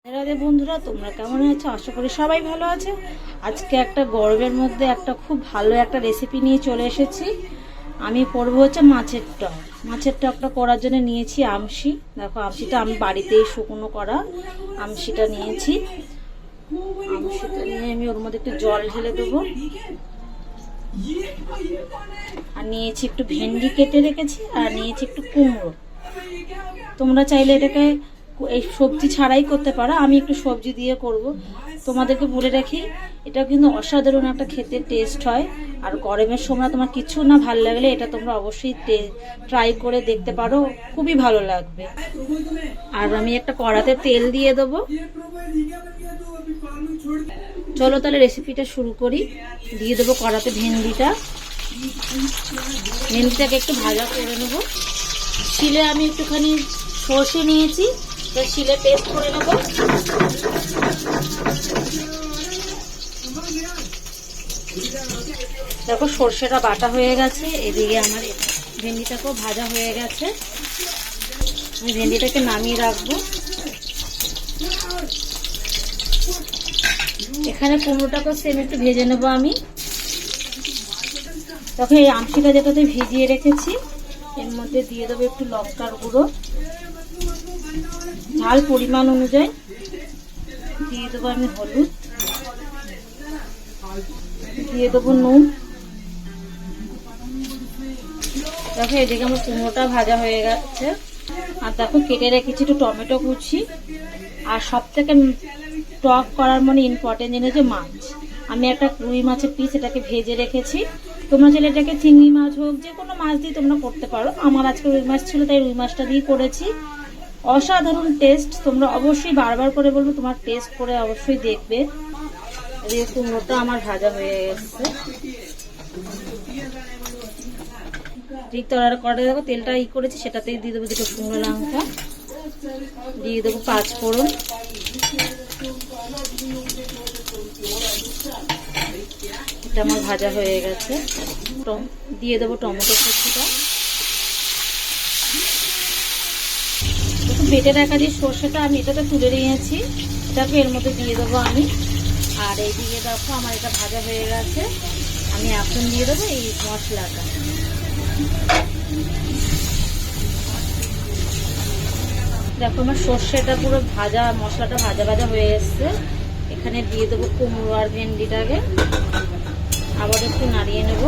রাধে বন্ধুরা, তোমরা কেমন আছো? আশা করি সবাই ভালো আছে। আজকে একটা গরমের মধ্যে একটা খুব ভালো একটা রেসিপি নিয়ে চলে এসেছি। আমি করবো হচ্ছে মাছের টক। মাছের টকটা করার জন্য নিয়েছি আমশি। দেখো, আমশিটা আমি বাড়িতেই শুকনো করা আমশিটা নিয়েছি। আমশিটা নিয়ে আমি ওর মধ্যে একটু জল ঢেলে দেবো। আর নিয়েছি একটু ভেন্ডি কেটে রেখেছি, আর নিয়েছি একটু কুমড়ো। তোমরা চাইলে এটাকে এই সবজি ছাড়াই করতে পারো, আমি একটু সবজি দিয়ে করব। তোমাদেরকে বলে রাখি, এটা কিন্তু অসাধারণ একটা খেতে টেস্ট হয়। আর গরমের সময় তোমার কিছু না ভালো লাগলে এটা তোমরা অবশ্যই ট্রাই করে দেখতে পারো, খুবই ভালো লাগবে। আর আমি একটা কড়াতে তেল দিয়ে দেবো। চলো তাহলে রেসিপিটা শুরু করি। দিয়ে দেবো কড়াতে ভেন্ডিটাকে একটু ভাজা করে নেব। শিলে আমি একটুখানি সর্ষে নিয়েছি, শিলে পেস্ট করে নেব। দেখো, সর্ষেটা বাটা হয়ে গেছে। এদিকে আমার ভেন্ডিটাকেও ভাজা হয়ে গেছে। আমি ভেন্ডিটাকে নামিয়ে রাখবো। এখানে কুমড়োটাকেও সেম একটু ভেজে নেবো আমি। তখন এই আমশিটা যেটাতে ভিজিয়ে রেখেছি, এর মধ্যে দিয়ে দেবো একটু লঙ্কার গুঁড়ো, ঝাল পরিমাণ অনুযায়ী দিয়ে দেবো আমি হলুদ, দিয়ে দেবো নুন। দেখো, এদিকে আমার কুমড়োটা ভাজা হয়ে গেছে। আর দেখো, কেটে রেখেছি একটু টমেটো কুচি। আর সব থেকে টক করার মানে ইম্পর্টেন্ট জিনিস হচ্ছে মাছ। আমি একটা রুই মাছের পিস এটাকে ভেজে রেখেছি। তোমরা চাইলে এটাকে চিংড়ি মাছ হোক, যে কোনো মাছ দিয়ে তোমরা করতে পারো। আমার আজকে রুই মাছ ছিল, তাই রুই মাছটা দিয়ে করেছি। অসাধারণ টেস্ট। তোমরা অবশ্যই বারবার করে বলবো, তোমার টেস্ট করে অবশ্যই দেখবে। এদিকে কুমড়োটা আমার ভাজা হয়ে গেছে। ঠিক তলার করে দেখো, তেলটা করেছি, সেটাতেই দিয়ে দেবো দুটো শুকনো লঙ্কা, দিয়ে দেবো 5 ফোড়ন, এটা আমার ভাজা হয়ে গেছে। দিয়ে দেবো টমেটো কুচিটা। বেটে রাখা যে সর্ষেটা আমি এটাতে তুলে নিয়েছি, এটাকে এর মধ্যে দিয়ে দেবো আমি। আর এইদিকে দেখো, আমার এটা ভাজা হয়ে গেছে। আমি এখন দিয়ে দেবো এই মশলাটা। দেখো, আমার সর্ষেটা পুরো ভাজা, মশলাটা ভাজা ভাজা হয়ে এসছে। এখানে দিয়ে দেবো কুমড়ো আর ভেন্ডিটাকে, আবার একটু নাড়িয়ে নেব।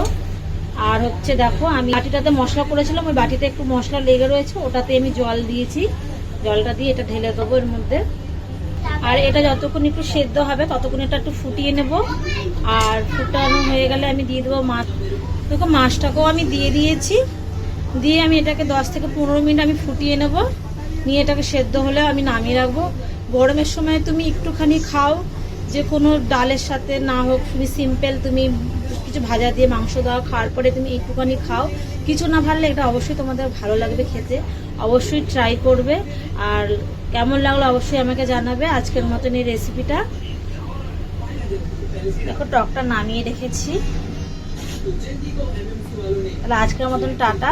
আর হচ্ছে দেখো, আমি বাটিটাতে মশলা করেছিলাম, ওই বাটিতে একটু মশলা লেগে রয়েছে, ওটাতে আমি জল দিয়েছি। জলটা দিয়ে এটা ঢেলে দেবো এর মধ্যে। আর এটা যতক্ষণ একটু সেদ্ধ হবে ততক্ষণ এটা একটু ফুটিয়ে নেব। আর ফুটানো হয়ে গেলে আমি দিয়ে দেবো মাছ। দেখো, মাছটাকেও আমি দিয়ে দিয়েছি। দিয়ে আমি এটাকে 10 থেকে 15 মিনিট আমি ফুটিয়ে নেব। নিয়ে এটাকে সেদ্ধ হলে আমি নামিয়ে রাখবো। গরমের সময় তুমি একটুখানি খাও, যে কোনো ডালের সাথে না হোক, তুমি সিম্পল তুমি কিছু ভাজা দিয়ে মাংস দাও, খাওয়ার পরে তুমি একটুখানি খাও। কিছু না ভালো এটা অবশ্যই তোমাদের ভালো লাগবে খেতে। অবশ্যই ট্রাই করবে। আর কেমন লাগলো অবশ্যই আমাকে জানাবে। আজকের মতন এই রেসিপিটা। দেখো, টকটা নামিয়ে রেখেছি। তাহলে আজকের মতন টাটা।